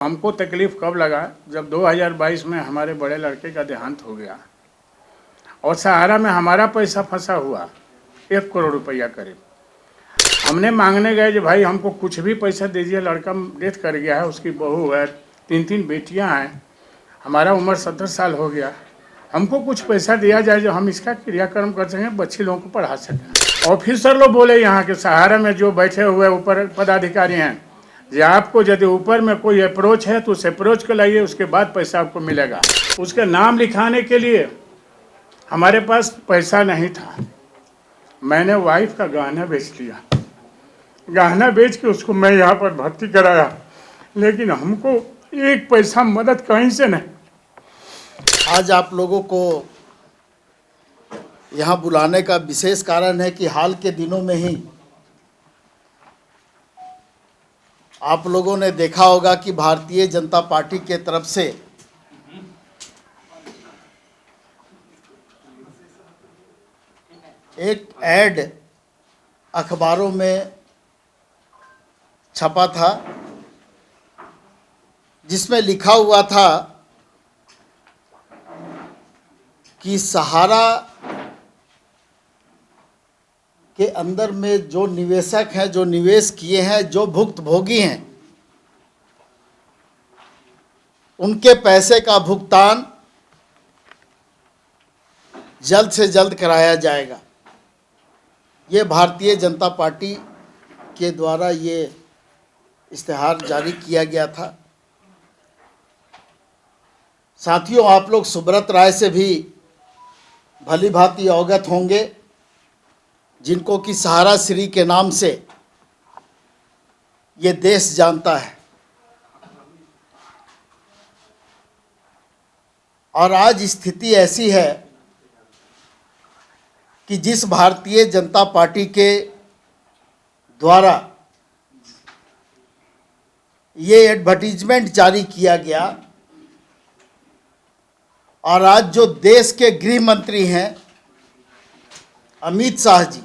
हमको तकलीफ कब लगा जब 2022 में हमारे बड़े लड़के का देहांत हो गया और सहारा में हमारा पैसा फंसा हुआ 1 करोड़ रुपया करीब। हमने मांगने गए कि भाई हमको कुछ भी पैसा दीजिए, लड़का डेथ कर गया है, उसकी बहू है, 3 बेटियां हैं, हमारा उम्र 70 साल हो गया, हमको कुछ पैसा दिया जाए जो हम इसका क्रियाक्रम कर सकें, बच्चे लोगों को पढ़ा सकें। ऑफिसर लोग बोले यहाँ के सहारा में जो बैठे हुए ऊपर पदाधिकारी हैं जी, आपको यदि ऊपर में कोई अप्रोच है तो उस अप्रोच को लाइए, उसके बाद पैसा आपको मिलेगा। उसके नाम लिखाने के लिए हमारे पास पैसा नहीं था। मैंने वाइफ का गहना बेच लिया, गहना बेच के उसको मैं यहाँ पर भर्ती कराया, लेकिन हमको एक पैसा मदद कहीं से नहीं। आज आप लोगों को यहाँ बुलाने का विशेष कारण है कि हाल के दिनों में ही आप लोगों ने देखा होगा कि भारतीय जनता पार्टी के तरफ से एक ऐड अखबारों में छपा था जिसमें लिखा हुआ था कि सहारा के अंदर में जो निवेशक हैं, जो निवेश किए हैं, जो भुक्तभोगी हैं, उनके पैसे का भुगतान जल्द से जल्द कराया जाएगा। ये भारतीय जनता पार्टी के द्वारा ये इश्तिहार जारी किया गया था। साथियों, आप लोग सुब्रत राय से भी भली भांति अवगत होंगे, जिनको कि सहारा श्री के नाम से ये देश जानता है। और आज स्थिति ऐसी है कि जिस भारतीय जनता पार्टी के द्वारा ये एडवर्टीजमेंट जारी किया गया और आज जो देश के गृह मंत्री हैं अमित शाह जी,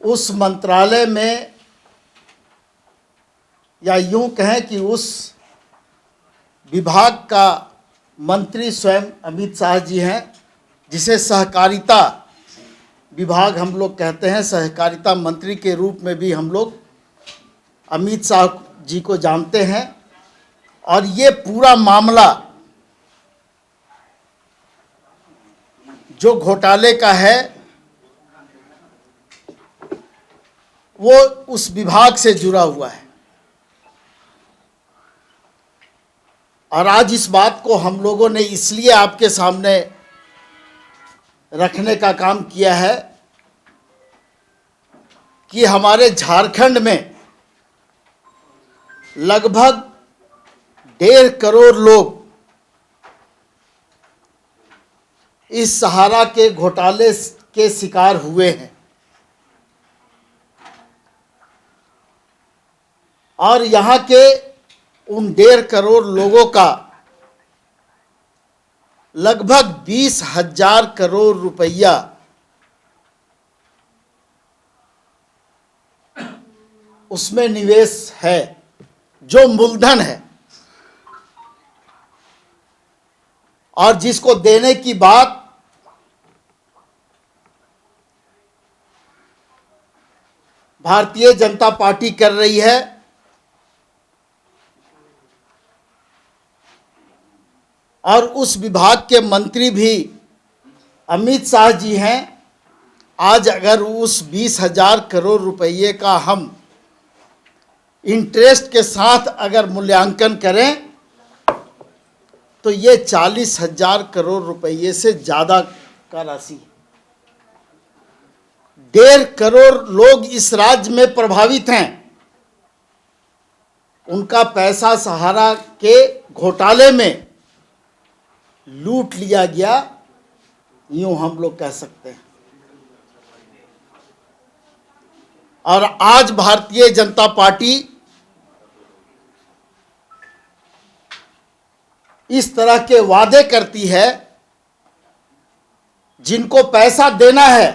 उस मंत्रालय में, या यूं कहें कि उस विभाग का मंत्री स्वयं अमित शाह जी हैं, जिसे सहकारिता विभाग हम लोग कहते हैं। सहकारिता मंत्री के रूप में भी हम लोग अमित शाह जी को जानते हैं। और ये पूरा मामला जो घोटाले का है वो उस विभाग से जुड़ा हुआ है। और आज इस बात को हम लोगों ने इसलिए आपके सामने रखने का काम किया है कि हमारे झारखंड में लगभग 1.5 करोड़ लोग इस सहारा के घोटाले के शिकार हुए हैं। और यहाँ के उन 1.5 करोड़ लोगों का लगभग 20,000 करोड़ रुपया उसमें निवेश है, जो मूलधन है, और जिसको देने की बात भारतीय जनता पार्टी कर रही है। और उस विभाग के मंत्री भी अमित शाह जी हैं। आज अगर उस 20,000 करोड़ रुपये का हम इंटरेस्ट के साथ अगर मूल्यांकन करें तो ये 40,000 करोड़ रुपये से ज़्यादा का राशि है। 1.5 करोड़ लोग इस राज्य में प्रभावित हैं। उनका पैसा सहारा के घोटाले में लूट लिया गया, यूं हम लोग कह सकते हैं। और आज भारतीय जनता पार्टी इस तरह के वादे करती है, जिनको पैसा देना है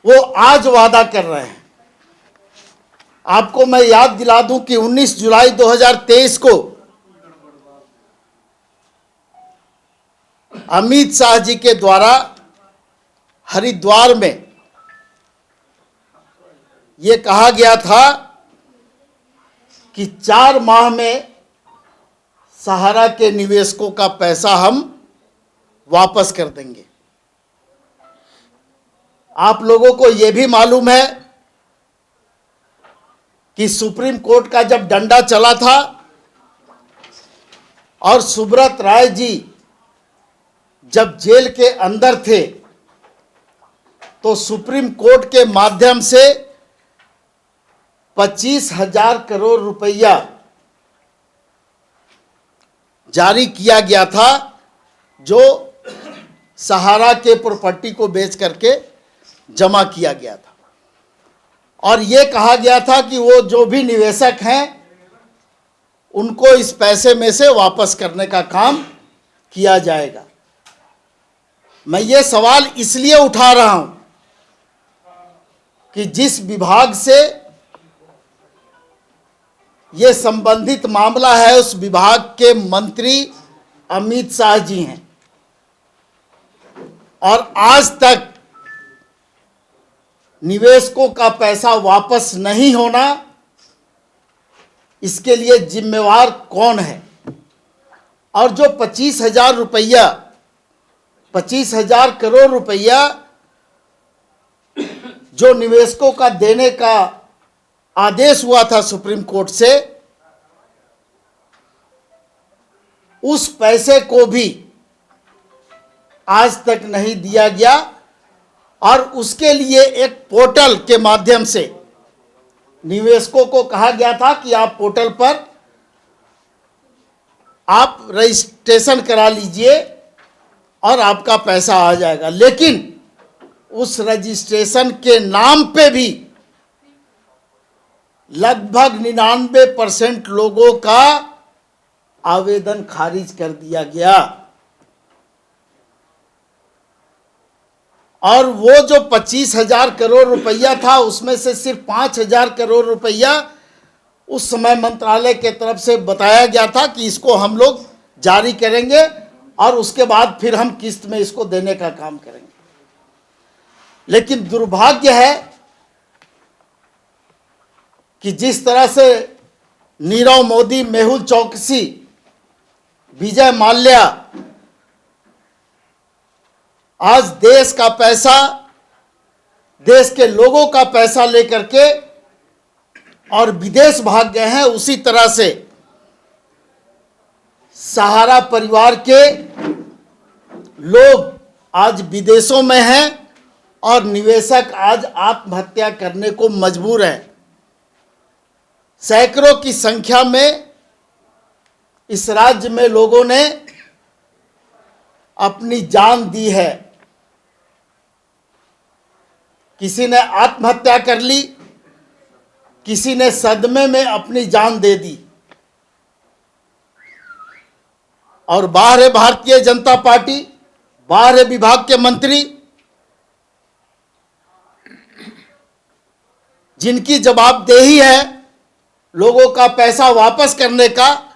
वो आज वादा कर रहे हैं। आपको मैं याद दिला दूं कि 19 जुलाई 2023 को अमित शाह जी के द्वारा हरिद्वार में ये कहा गया था कि 4 माह में सहारा के निवेशकों का पैसा हम वापस कर देंगे। आप लोगों को यह भी मालूम है कि सुप्रीम कोर्ट का जब डंडा चला था और सुब्रत राय जी जब जेल के अंदर थे, तो सुप्रीम कोर्ट के माध्यम से 25,000 करोड़ रुपया जारी किया गया था, जो सहारा के प्रॉपर्टी को बेच करके जमा किया गया था। और ये कहा गया था कि वो जो भी निवेशक हैं उनको इस पैसे में से वापस करने का काम किया जाएगा। मैं ये सवाल इसलिए उठा रहा हूं कि जिस विभाग से ये संबंधित मामला है उस विभाग के मंत्री अमित शाह जी हैं, और आज तक निवेशकों का पैसा वापस नहीं होना, इसके लिए जिम्मेवार कौन है? और जो 25,000 करोड़ रुपया जो निवेशकों का देने का आदेश हुआ था सुप्रीम कोर्ट से, उस पैसे को भी आज तक नहीं दिया गया। और उसके लिए एक पोर्टल के माध्यम से निवेशकों को कहा गया था कि आप पोर्टल पर आप रजिस्ट्रेशन करा लीजिए और आपका पैसा आ जाएगा। लेकिन उस रजिस्ट्रेशन के नाम पे भी लगभग 99% लोगों का आवेदन खारिज कर दिया गया। और वो जो 25,000 करोड़ रुपया था, उसमें से सिर्फ 5,000 करोड़ रुपया उस समय मंत्रालय के तरफ से बताया गया था कि इसको हम लोग जारी करेंगे और उसके बाद फिर हम किस्त में इसको देने का काम करेंगे। लेकिन दुर्भाग्य है कि जिस तरह से नीरव मोदी, मेहुल चौकसी, विजय माल्या आज देश का पैसा, देश के लोगों का पैसा लेकर के और विदेश भाग गए हैं, उसी तरह से सहारा परिवार के लोग आज विदेशों में हैं और निवेशक आज आत्महत्या करने को मजबूर हैं। सैकड़ों की संख्या में इस राज्य में लोगों ने अपनी जान दी है। किसी ने आत्महत्या कर ली, किसी ने सदमे में अपनी जान दे दी। और बाहर है भारतीय जनता पार्टी, बाहर है विभाग के मंत्री, जिनकी जवाबदेही है लोगों का पैसा वापस करने का।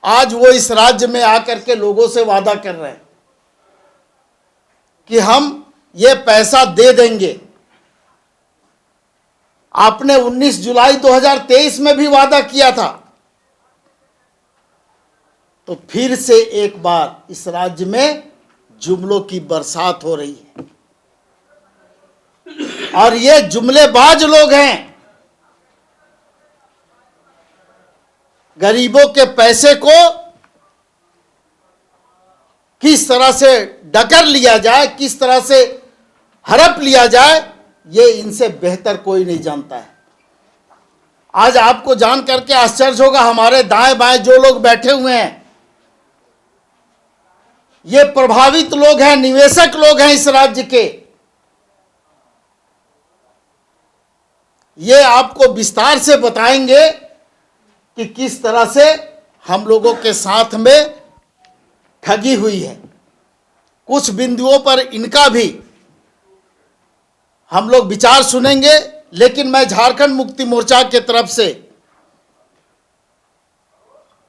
आज वो इस राज्य में आकर के लोगों से वादा कर रहे हैं कि हम ये पैसा दे देंगे। आपने 19 जुलाई 2023 में भी वादा किया था, तो फिर से एक बार इस राज्य में जुमलों की बरसात हो रही है। और ये जुमलेबाज लोग हैं। गरीबों के पैसे को किस तरह से डकर लिया जाए, किस तरह से हड़प लिया जाए, ये इनसे बेहतर कोई नहीं जानता है। आज आपको जान करके आश्चर्य होगा, हमारे दाएं बाएं जो लोग बैठे हुए हैं, ये प्रभावित लोग हैं, निवेशक लोग हैं इस राज्य के। ये आपको विस्तार से बताएंगे कि किस तरह से हम लोगों के साथ में ठगी हुई है। कुछ बिंदुओं पर इनका भी हम लोग विचार सुनेंगे, लेकिन मैं झारखंड मुक्ति मोर्चा के तरफ से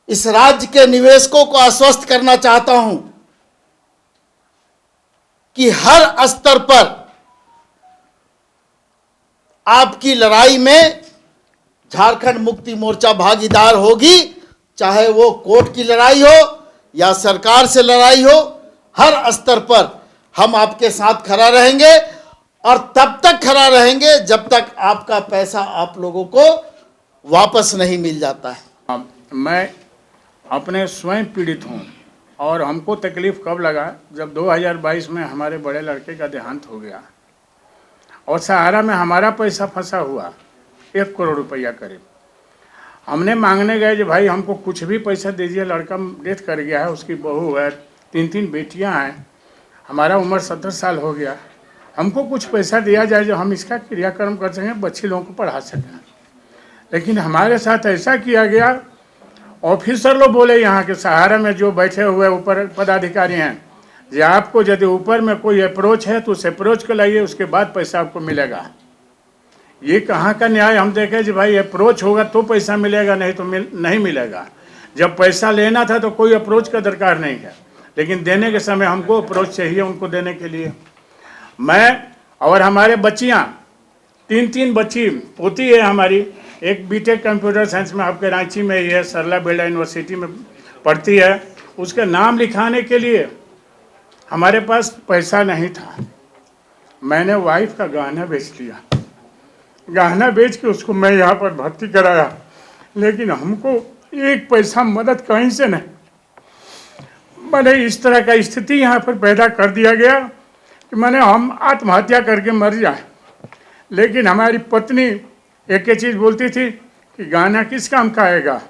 इस राज्य के निवेशकों को आश्वस्त करना चाहता हूं कि हर स्तर पर आपकी लड़ाई में झारखंड मुक्ति मोर्चा भागीदार होगी, चाहे वो कोर्ट की लड़ाई हो या सरकार से लड़ाई हो। हर स्तर पर हम आपके साथ खड़ा रहेंगे और तब तक खड़ा रहेंगे जब तक आपका पैसा आप लोगों को वापस नहीं मिल जाता है। मैं अपने स्वयं पीड़ित हूँ और हमको तकलीफ़ कब लगा जब 2022 में हमारे बड़े लड़के का देहांत हो गया और सहारा में हमारा पैसा फंसा हुआ 1 करोड़ रुपया करीब। हमने मांगने गए कि भाई हमको कुछ भी पैसा दीजिए, लड़का डेथ कर गया है, उसकी बहू है, 3 बेटियां हैं, हमारा उम्र 70 साल हो गया, हमको कुछ पैसा दिया जाए जो हम इसका क्रियाक्रम कर सकें, बच्चे लोगों को पढ़ा सकें। लेकिन हमारे साथ ऐसा किया गया। ऑफिसर लोग बोले यहाँ के सहारा में जो बैठे हुए ऊपर पदाधिकारी हैं, कि आपको यदि ऊपर में कोई अप्रोच है तो उस अप्रोच को लाइए, उसके बाद पैसा आपको मिलेगा। ये कहाँ का न्याय हम देखें कि भाई अप्रोच होगा तो पैसा मिलेगा, नहीं तो नहीं मिलेगा। जब पैसा लेना था तो कोई अप्रोच का दरकार नहीं है, लेकिन देने के समय हमको अप्रोच चाहिए उनको देने के लिए। मैं और हमारे बच्चियाँ 3 बच्ची पोती है हमारी, एक बीटेक कंप्यूटर साइंस में आपके रांची में ही है, सरला बेल्डा यूनिवर्सिटी में पढ़ती है। उसके नाम लिखाने के लिए हमारे पास पैसा नहीं था। मैंने वाइफ का गहना बेच लिया, गहना बेच के उसको मैं यहाँ पर भर्ती कराया, लेकिन हमको एक पैसा मदद कहीं से नहीं। मैंने इस तरह का स्थिति यहाँ पर पैदा कर दिया गया कि मैंने हम आत्महत्या करके मर जाए। लेकिन हमारी पत्नी एक ही चीज़ बोलती थी कि गाना किस काम का आएगा,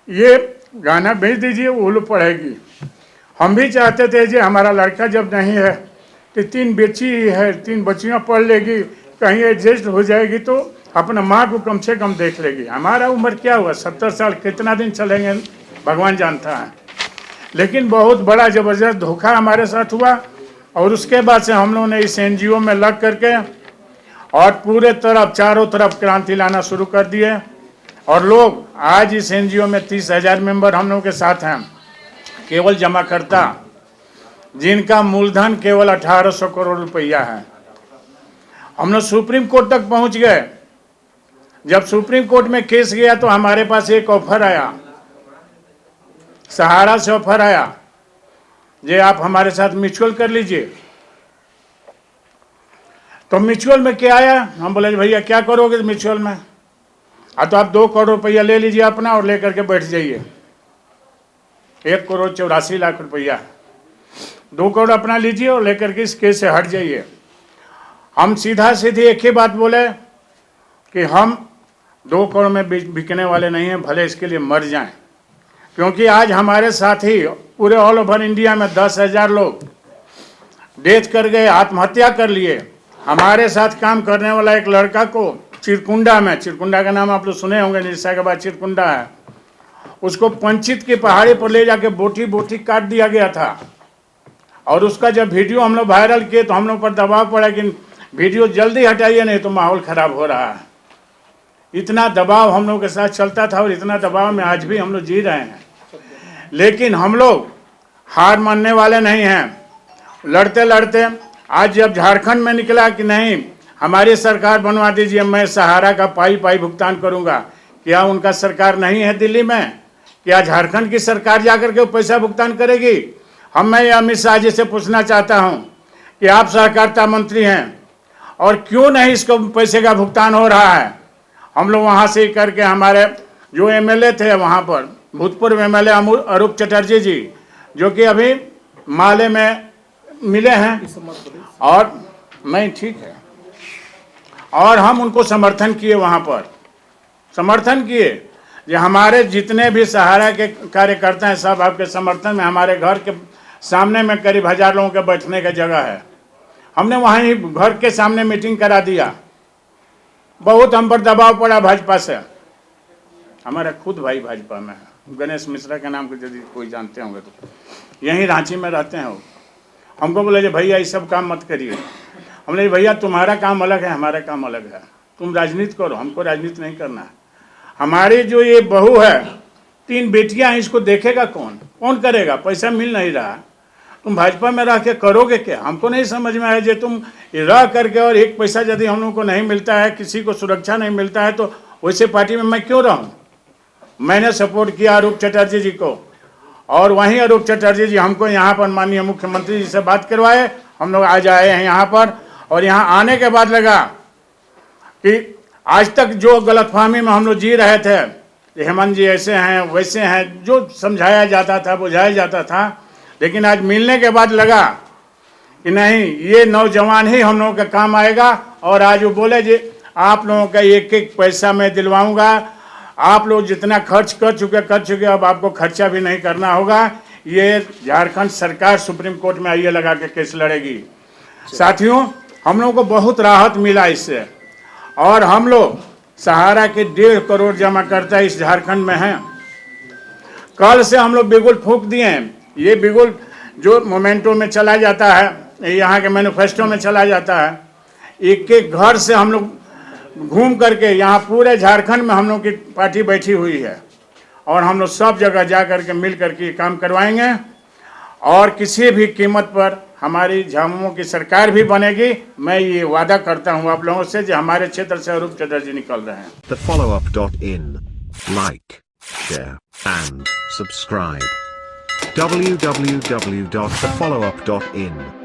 ये गाना भेज दीजिए, वो लोग पढ़ेगी। हम भी चाहते थे कि हमारा लड़का जब नहीं है तो 3 बेटी है, 3 बच्चियाँ पढ़ लेगी, कहीं एडजस्ट हो जाएगी तो अपना माँ को कम से कम देख लेगी। हमारा उम्र क्या हुआ, 70 साल, कितना दिन चलेंगे भगवान जानता है। लेकिन बहुत बड़ा ज़बरदस्त धोखा हमारे साथ हुआ और उसके बाद से हम लोगों ने इस NGO में लग करके और पूरे तरफ चारों तरफ क्रांति लाना शुरू कर दिए। और लोग आज इस NGO में 30,000 मेंबर हम लोगों के साथ हैं, केवल जमा करता जिनका मूलधन केवल 1800 करोड़ रुपया है। हम लोग सुप्रीम कोर्ट तक पहुंच गए। जब सुप्रीम कोर्ट में केस गया तो हमारे पास एक ऑफर आया, सहारा से ऑफर आया, जे आप हमारे साथ म्यूचुअल कर लीजिए। तो म्यूचुअल में क्या आया, हम बोले भैया क्या करोगे म्यूचुअल में? तो आप 2 करोड़ रुपया ले लीजिए अपना और लेकर के बैठ जाइए। 1 करोड़ 84 लाख रुपया, 2 करोड़ अपना लीजिए और लेकर के इस केस से हट जाइए। हम सीधा सीधी एक ही बात बोले कि हम 2 करोड़ में बिकने वाले नहीं हैं, भले इसके लिए मर जाएं। क्योंकि आज हमारे साथ ही पूरे ऑल ओवर इंडिया में 10,000 लोग डेथ कर गए, आत्महत्या कर लिए। हमारे साथ काम करने वाला एक लड़का को चिरकुंडा में, चिरकुंडा का नाम आप लोग सुने होंगे, निरसा के बाद चिरकुंडा है, उसको पंचित की पहाड़ी पर ले जाके बोटी बोटी काट दिया गया था। और उसका जब वीडियो हम लोग वायरल किए तो हम लोग पर दबाव पड़ा कि वीडियो जल्दी हटाइए नहीं तो माहौल ख़राब हो रहा है। इतना दबाव हम लोग के साथ चलता था और इतना दबाव में आज भी हम लोग जी रहे हैं। लेकिन हम लोग हार मानने वाले नहीं हैं। लड़ते लड़ते आज जब झारखंड में निकला कि नहीं हमारी सरकार बनवा दीजिए, मैं सहारा का पाई भुगतान करूंगा। क्या उनका सरकार नहीं है दिल्ली में? क्या झारखंड की सरकार जाकर के पैसा भुगतान करेगी? मैं अमित शाह जी से पूछना चाहता हूं कि आप सहकारिता मंत्री हैं और क्यों नहीं इसको पैसे का भुगतान हो रहा है? हम लोग वहाँ से करके हमारे जो MLA थे वहाँ पर, भूतपूर्व MLA अरूप चटर्जी जी, जो कि अभी माले में मिले हैं और नहीं ठीक है, और हम उनको समर्थन किए, वहाँ पर समर्थन किए। जो हमारे जितने भी सहारा के कार्यकर्ता हैं सब आपके समर्थन में, हमारे घर के सामने में करीब 1000 लोगों के बैठने की जगह है। हमने वहाँ ही घर के सामने मीटिंग करा दिया। बहुत हम पर दबाव पड़ा भाजपा से। हमारा खुद भाई भाजपा में है, गणेश मिश्रा के नाम को यदि कोई जानते होंगे तो, यहीं रांची में रहते हैं वो। हमको बोले भैया ये सब काम मत करिए। हमने भैया तुम्हारा काम अलग है, हमारा काम अलग है, तुम राजनीति करो, हमको राजनीति नहीं करना है। हमारी जो ये बहू है, 3 बेटियां हैं, इसको देखेगा कौन, कौन करेगा? पैसा मिल नहीं रहा, तुम भाजपा में रह के करोगे क्या? हमको नहीं समझ में आया। जो तुम रह करके और एक पैसा यदि हम लोग को नहीं मिलता है, किसी को सुरक्षा नहीं मिलता है, तो वैसे पार्टी में मैं क्यों रहूं? मैंने सपोर्ट किया अरूप चटर्जी जी को, और वहीं अरूप चटर्जी जी हमको यहाँ पर माननीय मुख्यमंत्री जी से बात करवाए। हम लोग आज आए हैं यहाँ पर, और यहाँ आने के बाद लगा कि आज तक जो गलतफहमी में हम लोग जी रहे थे, हेमंत जी ऐसे हैं वैसे हैं, जो समझाया जाता था, बुझाया जाता था, लेकिन आज मिलने के बाद लगा कि नहीं, ये नौजवान ही हम लोगों का काम आएगा। और आज वो बोले जी आप लोगों का एक एक पैसा मैं दिलवाऊंगा, आप लोग जितना खर्च कर चुके, अब आपको खर्चा भी नहीं करना होगा। ये झारखंड सरकार सुप्रीम कोर्ट में आइए लगा के केस लड़ेगी। साथियों, हम लोगों को बहुत राहत मिला इससे, और हम लोग सहारा के 1.5 करोड़ जमा करता इस झारखंड में हैं। कल से हम लोग बिगुल फूंक दिए हैं। ये बिगुल जो मोमेंटो में चला जाता है, यहाँ के मैनिफेस्टो में चला जाता है, एक एक घर से हम लोग घूम करके यहाँ पूरे झारखंड में हम लोग की पार्टी बैठी हुई है, और हम लोग सब जगह जा करके मिल करके ये काम करवाएंगे। और किसी भी कीमत पर हमारी झामुमो की सरकार भी बनेगी। मैं ये वादा करता हूँ आप लोगों से, जो हमारे क्षेत्र से अरूप चटर्जी निकल रहे हैं। TheFollowUp.in. Like, share, and subscribe. www.thefollowup.in